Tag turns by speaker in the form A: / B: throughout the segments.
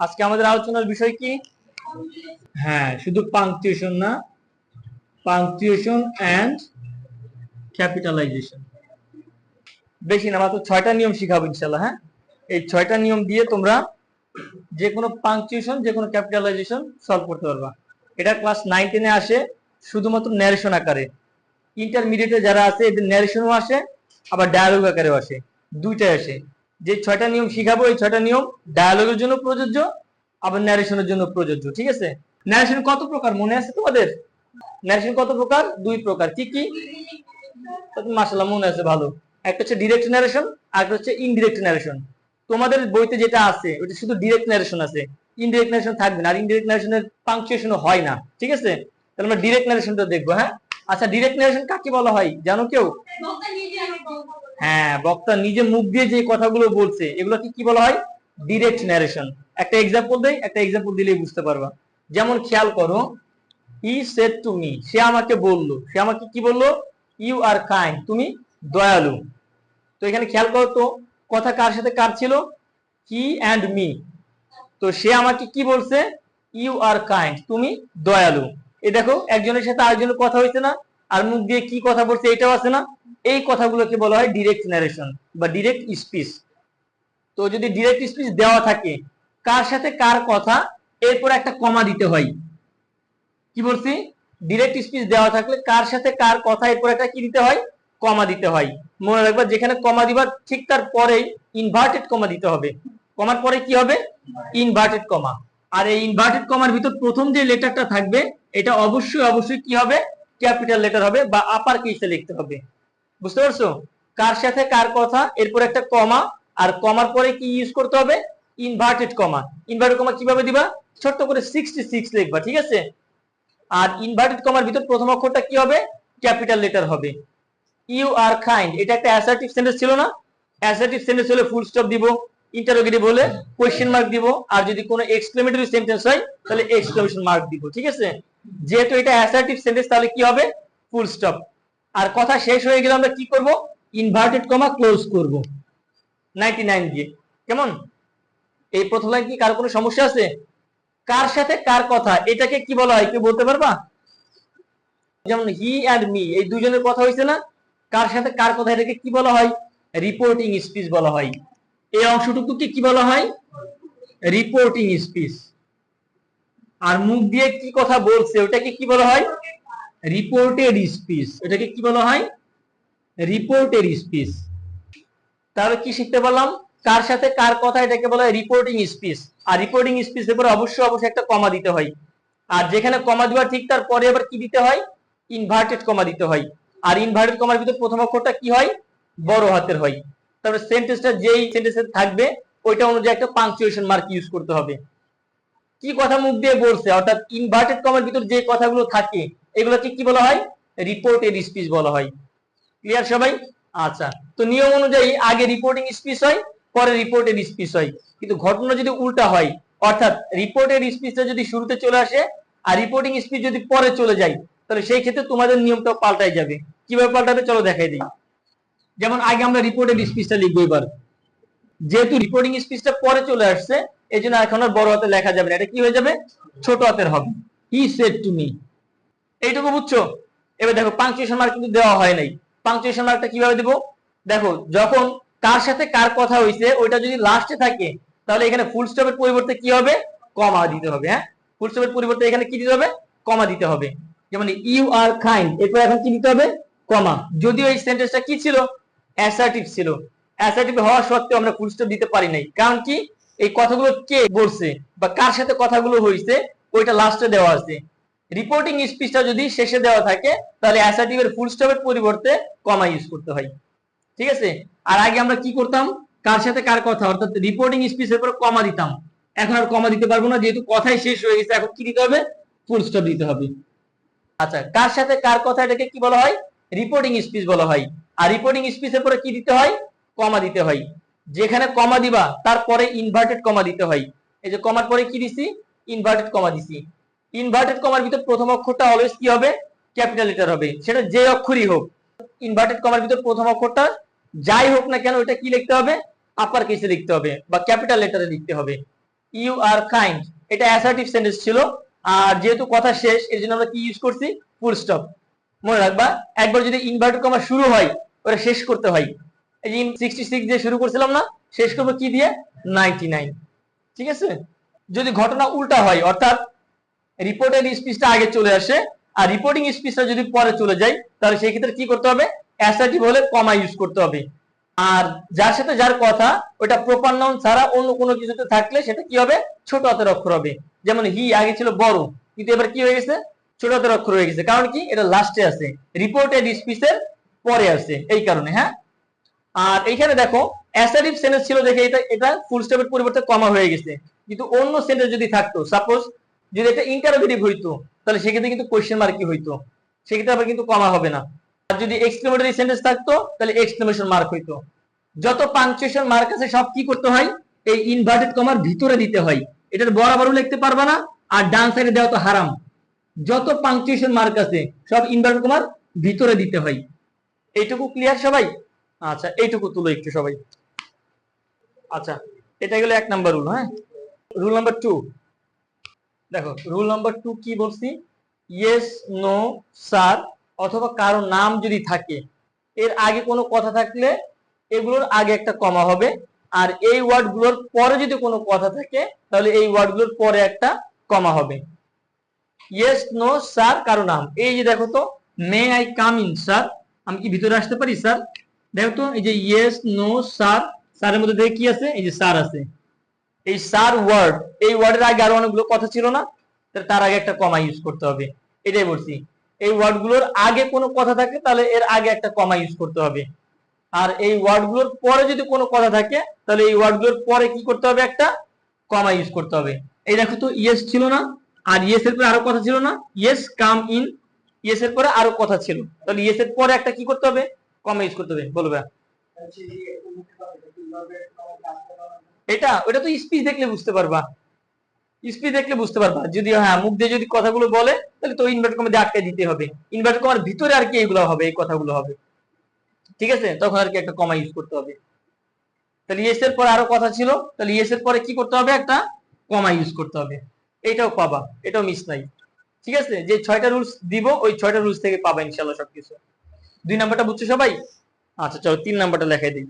A: আজকে আমাদের আলোচনার বিষয় কি? হ্যাঁ, শুধু পাংচুয়েশন না, পাংচুয়েশন এন্ড ক্যাপিটালাইজেশন। বেশি না, মাত্র 6টা নিয়ম শিখাবো ইনশাআল্লাহ। হ্যাঁ, এই 6টা নিয়ম দিয়ে তোমরা যে কোনো পাংচুয়েশন, যে কোনো ক্যাপিটালাইজেশন সলভ করতে পারবা। এটা ক্লাস 9 10 এ আসে শুধুমাত্র ন্যারেশন আকারে। ইন্টারমিডিয়েটে যারা আছে এদের ন্যারেশনও আসে, আবার ডায়ালগ আকারেও আসে, দুইটাই আসে। যে 6টা নিয়ম শিখাবো, এই 6টা নিয়ম ডায়ালগের জন্য প্রযোজ্য, আবার ন্যারেশনের জন্য প্রযোজ্য। ঠিক আছে? ন্যারেশন কত প্রকার মনে আছে তোমাদের? ন্যারেশন কত প্রকার? 2 প্রকার। কি কি? মাশাআল্লাহ, মনে আছে, ভালো। একটা হচ্ছে ডিরেক্ট ন্যারেশন, আর একটা হচ্ছে ইনডিরেক্ট ন্যারেশন। তোমাদের বইতে যেটা আছে ওটা শুধু ডিরেক্ট ন্যারেশন আছে, ইনডিরেক্ট ন্যারেশন থাকবে না, আর ইনডিরেক্ট ন্যারেশনের পাংচুয়েশনও হয় না। ঠিক আছে? তাহলে আমরা ডিরেক্ট ন্যারেশনটা দেখবো। হ্যাঁ, আচ্ছা, ডিরেক্ট ন্যারেশন কাকে বলা হয় জানো কেউ? হ্যাঁ, বক্তা নিজে মুখ দিয়ে যে কথাগুলো বলছে এগুলো কি বলা হয়? Direct narration. একটা এক্সাম্পল দেই, একটা এক্সাম্পল দিলেই বুঝতে পারবা। যেমন খেয়াল করো, হি সেড টু মি, সে আমাকে বলল। সে আমাকে কি বললো? ইউ আর কাইন্ড, তুমি দয়ালু। তো এখানে খেয়াল করো তো, কথা কার সাথে কার ছিল? He and me. তো সে আমাকে কি বলছে? ইউ আর কাইন্ড, তুমি দয়ালু। এই দেখো, একজনের সাথে আরেকজনের কথা হয়েছে না, আর মুখ দিয়ে কি কথা বলছে এটাও আছে না। এই কথাগুলোকে বলা হয় ডিরেক্ট ন্যারেশন বা ডিরেক্ট স্পিচ। তো যদি ডিরেক্ট স্পিচ দেওয়া থাকে, কার সাথে কার কথা, এরপর একটা কমা দিতে হয়। কি বলছি? ডিরেক্ট স্পিচ দেওয়া থাকলে কার সাথে কার কথা, এরপর একটা কি দিতে হয়? কমা দিতে হয়। মনে রাখবা, যেখানে কমা দিবার ঠিক তার পরেই ইনভার্টেড কমা দিতে হবে। কমার পরে কি হবে? Inverted comma. আর এই ইনভার্টেড কমার ভিতর প্রথম যে লেটারটা থাকবে এটা অবশ্যই অবশ্যই কি হবে? ক্যাপিটাল লেটার হবে বা আপার কেসে লিখতে হবে। বুঝতে পারছো? কার সাথে কার কথা, এরপর একটা কমা, আর কমার পরে কি ইউজ করতে হবে? Inverted comma. ইনভার্টেড কমা কিভাবে দিবা? ছোট্ট করে 66 লিখবা। ঠিক আছে? আর ইনভার্টেড কমার ভিতর প্রথম অক্ষরটা কি হবে? ক্যাপিটাল লেটার হবে। ইউ আর কাইন্ড, এটা একটা অ্যাসার্টিভ সেন্টেন্স ছিল না? অ্যাসার্টিভ সেন্টেন্স হলে ফুল স্টপ দিব, ইন্টারোগেটিভ হলে কোশ্চেন মার্ক দিব, আর যদি কোনো এক্সক্লেমেটরি সেন্টেন্স হয় তাহলে এক্সক্লেমেশন মার্ক দিব। ঠিক আছে? যেহেতু এটা অ্যাসার্টিভ সেন্টেন্স, তাহলে কি হবে? Full stop. আর কথা শেষ হয়ে গেলে আমরা কি করব? ইনভার্টেড কমা ক্লোজ করব 99 দিয়ে। কেমন? এই প্রথম লাইন কি কারো কোনো সমস্যা আছে? কার সাথে কার কথা, এটাকে কি বলা হয় কেউ বলতে পারবা? যেমন হি অ্যান্ড মি, এই দুজনের কথা হয়েছে না, কার সাথে কার কথা, এটাকে কি বলা হয়? রিপোর্টিং স্পিচ বলা হয়। এই অংশটুকুকে কি বলা হয়? Reporting speech. আর মুখ দিয়ে কি কথা বলছে ওটাকে কি বলা হয়? Reported speech. এটাকে কি বলা হয়? Reported speech. তাহলে কি শিখতে পারলাম? কার সাথে কার কথা, এটাকে বলা হয় রিপোর্টিং স্পিচ। আর রিপোর্টিং স্পিচের পরে অবশ্যই অবশ্যই একটা কমা দিতে হয়। আর যেখানে কমা দেওয়া ঠিক তার পরে আবার কি দিতে হয়? ইনভার্টেড কমা দিতে হয়। আর ইনভার্টেড কমার ভিতর প্রথম অক্ষরটা কি হয়? বড় হাতের হয়। তারপরে সেন্টেন্সটা যেই সেন্টেন্সে থাকবে ওইটা অনুযায়ী একটা পাংচুয়েশন মার্ক ইউজ করতে হবে। কি কথা মুখ দিয়ে বলছে, অর্থাৎ ইনভার্টেড কমার ভিতর যে কথাগুলো থাকে এগুলোকে কি বলা হয়? রিপোর্টেড স্পিচ বলা হয়। ক্লিয়ার সবাই? আচ্ছা, তো নিয়ম অনুযায়ী আগে রিপোর্টিং স্পিচ হয়, পরে রিপোর্টেড স্পিচ হয়। কিন্তু ঘটনা যদি উল্টা হয়, অর্থাৎ রিপোর্টেড স্পিচটা যদি শুরুতে চলে আসে আর রিপোর্টিং স্পিচ যদি পরে চলে যায়, তাহলে সেই ক্ষেত্রে তোমাদের নিয়মটাও পাল্টাই যাবে। কিভাবে পাল্টাবে চলো দেখাই দিই। যেমন আগে আমরা রিপোর্টেড স্পিচটা লিখবো। এবার যেহেতু রিপোর্টিং স্পিচটা পরে চলে আসছে, এই জন্য এখন আর বড় হাতে লেখা যাবে না, এটা কি হয়ে যাবে? ছোট হাতের হবে। He said to me. এইটুকু বুঝছো? এবার দেখো, পাংচুয়েশন মার্ক কিন্তু দেওয়া হয় নাই। পাংচুয়েশন মার্কটা কিভাবে দেবো? দেখো, যখন কার সাথে কার কথা হইছে ওইটা যদি লাস্টে থাকে, তাহলে এখানে ফুল স্টপের পরিবর্তে কি হবে? কমা দিতে হবে। হ্যাঁ, ফুল স্টপের পরিবর্তে এখানে কি দিতে হবে? কমা দিতে হবে। যেমন ইউ আর কাইন্ড, এরপর এখন কি দিতে হবে? কমা। যদিও এই সেন্টেন্সটা কি ছিল? অ্যাসার্টিভ ছিল। অ্যাসার্টিভ হওয়া সত্ত্বেও আমরা ফুল স্টপ দিতে পারি নাই, কারণ কি? এই কথাগুলো কে বলছে বা কার সাথে কথাগুলো হইছে ওইটা লাস্টে দেওয়া আছে। রিপোর্টিং স্পিচটা যদি শেষে দেওয়া থাকে তাহলে অ্যাসার্টিভের ফুল স্টপের পরিবর্তে কমা ইউজ করতে হয়। ঠিক আছে? আর আগে আমরা কি করতাম? কার সাথে কার কথা, অর্থাৎ রিপোর্টিং স্পিচের পর কমা দিতাম। এখন আর কমা দিতে পারবো না, যেহেতু কথাই শেষ হয়ে গেছে। এখন কি দিতে হবে? ফুল স্টপ দিতে হবে। আচ্ছা, কার সাথে কার কথা, এটাকে কি বলা হয়? রিপোর্টিং স্পিচ বলা হয়। আর রিপোর্টিং স্পিচের পরে কি দিতে হয়? কমা দিতে হয়। যেখানে কমা দিবা তারপরে ইনভার্টেড কমা দিতে হয়। এই যে কমার পরে কি দিছি? ইনভার্টেড কমা দিছি। ইনভার্টেড কমার ভিতর প্রথম অক্ষরটা অলওয়েজ কি হবে? ক্যাপিটাল লেটার হবে, সেটা যে অক্ষরই হোক। ইনভার্টেড কমার ভিতর প্রথম অক্ষরটা যাই হোক না কেন ওটা কি লিখতে হবে? আপার কেসে লিখতে হবে বা ক্যাপিটাল লেটারে লিখতে হবে। ইউ আর কাইন্ড, এটা অ্যাসার্টিভ সেন্টেন্স ছিল। আর যেহেতু কথা শেষ এর জন্য আমরা কি ইউজ করছি, ফুল স্টপ। মনে রাখবা একবার যদি ইনভার্টেড কমা শুরু হয় ওটা শেষ করতে হয়। এই যে 66 দিয়ে শুরু করছিলাম না, শেষ করবো কি দিয়ে, 99। ঠিক আছে, যদি ঘটনা উল্টা হয় অর্থাৎ রিপোর্টেড স্পিচটা আগে চলে আসে আর রিপোর্টিং স্পিচটা যদি পরে চলে যায়, তাহলে সেই ক্ষেত্রে কি করতে হবে, অ্যাসার্টিভ হলে কমা ইউজ করতে হবে। আর যার সাথে যার কথা ওটা প্রপার নাউন ছাড়া অন্য কোনো কিছুতে থাকলে সেটা কি হবে, ছোট হাতের অক্ষর হবে। যেমন হি আগে ছিল বড়, কিন্তু এবার কি হয়ে গেছে, ছোট হাতের অক্ষর হয়ে গেছে। কারণ কি, এটা লাস্টে আছে, রিপোর্টেড স্পিচের পরে আছে, এই কারণে। হ্যাঁ, আর এইখানে দেখো অ্যাসার্টিভ সেন্টেন্স ছিল দেখে এটা এটা ফুল স্টপের পরিবর্তে কমা হয়ে গেছে। কিন্তু অন্য সেন্টেন্স যদি থাকতো, সাপোজ যদি এটা ইন্টারোগেটিভ হইতো, তাহলে সেক্ষেত্রে কিন্তু কোশ্চেন মার্ক কি হইতো, সেক্ষেত্রে আবার কিন্তু কমা হবে না। আর যদি এক্সক্লেমেটরি সেন্টেন্স থাকতো তাহলে এক্সক্লেমেশন মার্ক হইতো। যত পাংচুয়েশন মার্ক আছে সব কি করতে হয়, এই ইনভার্টেড কমার ভিতরে দিতে হয়। এটার বরাবরও লিখতে পারবা না, আর ডান সাইডে দেওয়া তো হারাম। যত পাংচুয়েশন মার্ক আছে সব ইনভার্টেড কমার ভিতরে দিতে হয়। এইটুকু ক্লিয়ার সবাই? আচ্ছা, এইটুকু তুলো একটু সবাই। আচ্ছা, এটা গেল 1 নাম্বার রুল। হ্যাঁ, রুল নাম্বার 2 দেখো, রুল নাম্বার 2 কি বলছি, ইয়েস, নো, স্যার অথবা কারো নাম যদি থাকে, এর আগে কোনো কথা থাকলে এগুলোর আগে একটা কমা হবে। আর এই ওয়ার্ডগুলোর পরে যদি কোনো কথা থাকে তাহলে এই ওয়ার্ডগুলোর পরে একটা কমা হবে। ইয়েস, নো, স্যার কারো নাম। এই যে দেখো তো, may I come in sir, আমি কি ভিতরে আসতে পারি স্যার? দেখো তো, এই যে ইয়েস, নো, স্যার, স্যারের মধ্যে দেখে কি আছে, এই যে স্যার আছে। এই স্যার ওয়ার্ড, এই ওয়ার্ডের আগে আরো অনেকগুলো কথা ছিল না, তার আগে একটা কমা ইউজ করতে হবে। এটাই বলছি, এই ওয়ার্ডগুলোর আগে কোনো কথা থাকে তাহলে এর আগে একটা কমা ইউজ করতে হবে। আর এই ওয়ার্ডগুলোর পরে যদি কোনো কথা থাকে তাহলে এই ওয়ার্ডগুলোর পরে কি করতে হবে, একটা কমা ইউজ করতে হবে। এই দেখো তো, ইয়েস ছিল না, আর ইয়েস এর পরে আরো কথা ছিল না, ইয়েস কাম ইন, ইয়েস এর পরে আরো কথা ছিল, তাহলে ইয়েস এর পরে একটা কি করতে হবে, কমা ইউজ করতে হবে। বলবে এটা, ওটা তো স্পিচ দেখলে বুঝতে পারবা, স্পিচ দেখলে বুঝতে পারবা। যদি হ্যাঁ মুখ দিয়ে যদি কথাগুলো বলে তাহলে তো ইনভার্ট কমা দিয়ে আটকে দিতে হবে। ইনভার্ট কমার ভিতরে আর কি এগুলো হবে, এই কথাগুলো হবে। ঠিক আছে, তখন আর কি একটা কমা ইউজ করতে হবে। তাহলে ইয়েস এর পরে আরো কথা ছিল, তাহলে ইয়েস এর পরে কি করতে হবে, একটা কমা ইউজ করতে হবে। এটাও পাবা, এটাও মিস নাই। ঠিক আছে, যে 6টা রুলস দিব ওই 6টা রুলস থেকে পাবা ইনশাআল্লাহ সবকিছু। 2 নাম্বারটা বুঝছো সবাই? আচ্ছা চলো 3 নাম্বারটা লেখাই দিই।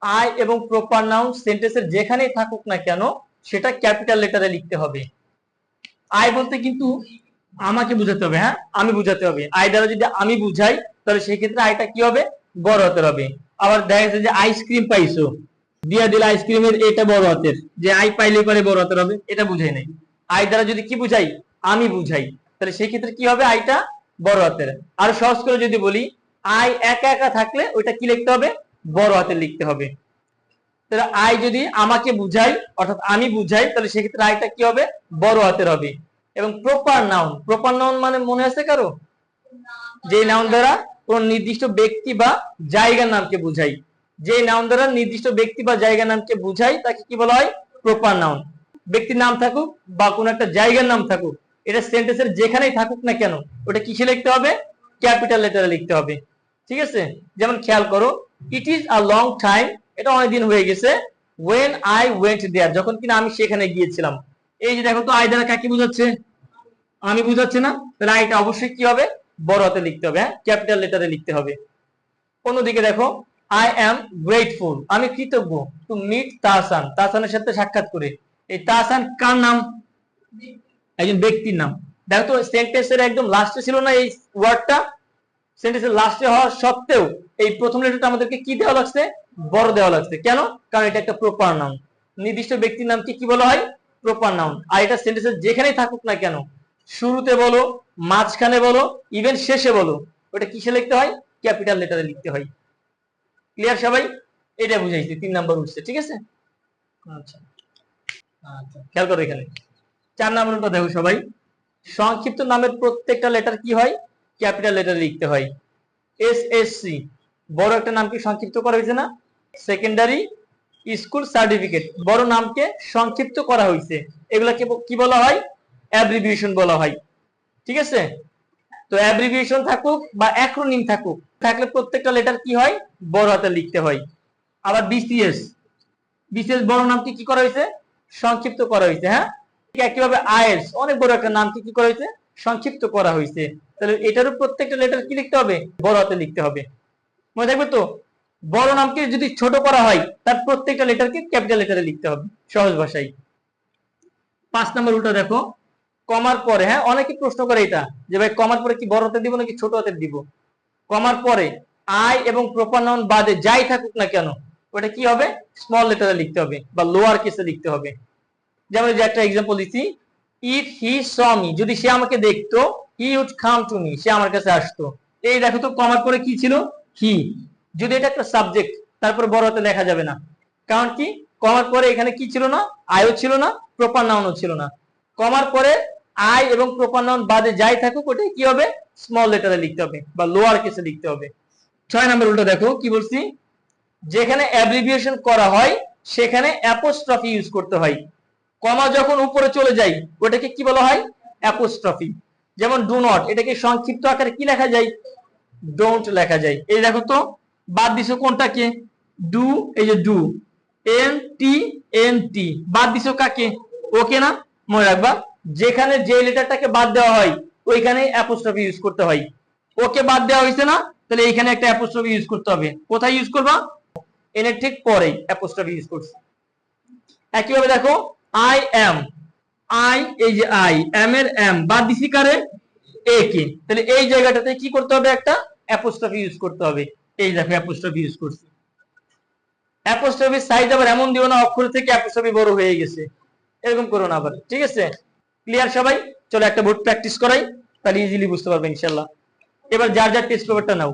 A: আই এবং প্রপার নাউন সেন্টেন্সের যেখানেই থাকুক না কেন সেটা ক্যাপিটাল লেটারে লিখতে হবে। আই বলতে কিন্তু আমাকে বুঝাতে হবে। হ্যাঁ, আমি বুঝাতে হবে। আই দ্বারা যদি আমি বুঝাই তাহলে সেই ক্ষেত্রে আইটা কি হবে, বড় হাতের হবে। আবার দেখা যাচ্ছে যে আইসক্রিম পাইছো, দিয়া দিলে আইসক্রিমের এটা বড় হাতের, যে আই পাইলে পারে বড় হাতের হবে, এটা বুঝাই নাই। আই দ্বারা যদি কি বুঝাই, আমি বুঝাই, তাহলে সেই ক্ষেত্রে কি হবে, আইটা বড় হাতের। আর সহজ করে যদি বলি, আই একা একা থাকলে ওইটা কি লিখতে হবে, বড় হাতের লিখতে হবে। তাহলে আই যদি আমাকে বুঝাই অর্থাৎ আমি বুঝাই তাহলে সেক্ষেত্রে আইটা কি হবে, বড় হাতের হবে। এবং প্রপার নাউন, প্রপার নাউন মানে মনে আছে কারো, যে নাউন দ্বারা কোন নির্দিষ্ট ব্যক্তি বা জায়গার নামকে বুঝাই, যে নাউন দ্বারা নির্দিষ্ট ব্যক্তি বা জায়গার নামকে বুঝাই তাকে কি বলা হয়, প্রপার নাউন। ব্যক্তির নাম থাকুক বা কোন একটা জায়গার নাম থাকুক, এটা সেন্টেন্সের যেখানেই থাকুক না কেন ওটা কিসে লিখতে হবে, ক্যাপিটাল লেটারে লিখতে হবে। ঠিক আছে, যেমন খেয়াল করো, it is a long time, এটা অনেকদিন হয়ে গেছে, when I went there, যখন কিনা আমি সেখানে গিয়েছিলাম। এই যে দেখো তো, আই দ্বারা কাকে বুঝাচ্ছে, আমি বুঝাচ্ছে না, তাহলে আইটা অবশ্যই কি হবে, বড় হাতে লিখতে হবে, হ্যাঁ ক্যাপিটাল লেটারে লিখতে হবে। অন্যদিকে দেখো, আই এম গ্রেটফুল, আমি কৃতজ্ঞ টু মিট তাহসান, তাহসানের সাথে সাক্ষাৎ করে। এই তাহসান কার নাম, একজন ব্যক্তির নাম। দেখো তো সেন্টেন্সের একদম লাস্টে ছিল না এই ওয়ার্ডটা, সেন্টেন্সের লাস্টে হওয়া সত্ত্বেও এই প্রথম লেটারটা আমাদেরকে কি দেওয়া লাগছে, বড় দেওয়া লাগছে। কেন, কারণ এটা একটা প্রপার নাউন। নির্দিষ্ট ব্যক্তির নামকে কি বলা হয়, প্রপার নাউন। আর এটা সেন্টেন্সের যেখানেই থাকুক না কেন, শুরুতে বলো, মাঝখানে বলো, ইভেন শেষে বলো, ওটা কিসে লিখতে হয়, ক্যাপিটাল লেটারে লিখতে হয়। ক্লিয়ার সবাই? এটা বুঝাইছি 3 নাম্বার উঠছে। ঠিক আছে, আচ্ছা আচ্ছা খেয়াল করো এখানে 4 নাম্বারটা দেখো সবাই, সংক্ষিপ্ত নামের প্রত্যেকটা লেটার কি হয়, ক্যাপিটাল লেটারে লিখতে হয়। এসএসসি, বড় একটা নামকে সংক্ষিপ্ত করা হয়েছে না, সেকেন্ডারি স্কুল সার্টিফিকেট, বড় নামকে সংক্ষিপ্ত করা হয়েছে, এগুলাকে কি বলা হয়, অ্যাব্রিভিয়েশন বলা হয়। ঠিক আছে, তো অ্যাব্রিভিয়েশন থাকুক বা অ্যাক্রোনিম থাকুক, থাকলে প্রত্যেকটা লেটার কি হয়, বড় হাতে লিখতে হয়। আবার বিসিএস, বিসিএস বড় নামকে কি করা হয়েছে, সংক্ষিপ্ত করা হয়েছে। হ্যাঁ, একইভাবে আইএলটিএস অনেক বড় একটা নামকে কি করা হয়েছে, সংক্ষিপ্ত করা হয়েছে। তাহলে এটারও প্রত্যেকটা লেটার কি লিখতে হবে, বড় হাতে লিখতে হবে। মনে থাকবে তো, বড় নামকে যদি ছোট করা হয় তার প্রত্যেকটা লেটারকে ক্যাপিটাল লেটারে লিখতে হবে, সহজ ভাষায়। 5 নম্বর উল্টা দেখো, কমার পরে, হ্যাঁ অনেকে প্রশ্ন করে এটা যে ভাই কমার পরে কি বড় হাতে দিব নাকি ছোট হাতে দিব। কমার পরে আই এবং প্রপার নাউন বাদে যাই থাকুক না কেন ওটা কি হবে, স্মল লেটারে লিখতে হবে বা লোয়ার কেসে লিখতে হবে। যেমন যে একটা এক্সাম্পল দিচ্ছি, ইফ হি স মি, যদি সে আমাকে দেখতো, he would come to me, সে আমার কাছে আসতো। এই দেখো তো কমার পরে কি ছিল, হি। যদি এটা একটা সাবজেক্ট তারপরে বড় হাতে লেখা যাবে না, কারণ কি কমার পরে এখানে কি ছিল না, আইও ছিল না, প্রপার নাউনও ছিল না। কমার পরে আই এবং প্রপার নাউন বাদে যাই থাকুক ওটা কি হবে, স্মল লেটারে লিখতে হবে বা লোয়ার কেসে লিখতে হবে। 6 নম্বর উল্টো দেখো কি বলছি, যেখানে অ্যাব্রিভিয়েশন করা হয় সেখানে অ্যাপোস্ট্রফি ইউজ করতে হয়। কমা যখন উপরে চলে যায় ওটাকে কি বলা হয়, অ্যাপোস্ট্রফি। যেমন ডু নট, এটাকে সংক্ষিপ্ত আকারে কি লেখা যায়, ডোন্ট লেখা যায়। এই দেখো তো বাদ দিছো কোনটাকে, ডু, এই যে do, N T, N T, বাদ দিছো কাকে, ওকে না। মনে রাখবা যেখানে যে লেটারটাকে বাদ দেওয়া হয় ওইখানে অ্যাপোস্ট্রফি ইউজ করতে হয়। ওকে বাদ দেওয়া হয়েছে না, তাহলে এইখানে একটা অ্যাপোস্ট্রফি ইউজ করতে হবে। কোথায় ইউজ করবা, এর ঠিক পরেই অ্যাপোস্ট্রফি ইউজ করছি। একইভাবে দেখো আই এম, আই, এই যে আই, এম এর এম বাদ দিছি কারে, এ কে, তাহলে এই জায়গাটাতে কি করতে হবে, একটা অ্যাপোস্ট্রফি ইউজ করতে হবে। এই দেখো অ্যাপোস্ট্রফি ইউজ করছি। অ্যাপোস্ট্রফির সাইজ আবার এমন দিও না অক্ষর থেকে অ্যাপোস্ট্রফি বড় হয়ে গেছে, এরকম করো না আবার, ঠিক আছে। ক্লিয়ার সবাই? চলো একটা বোর্ড প্র্যাকটিস করাই, তাহলে ইজিলি বুঝতে পারবে ইনশাআল্লাহ। এবার যার যার টেস্ট পেপারটা নাও।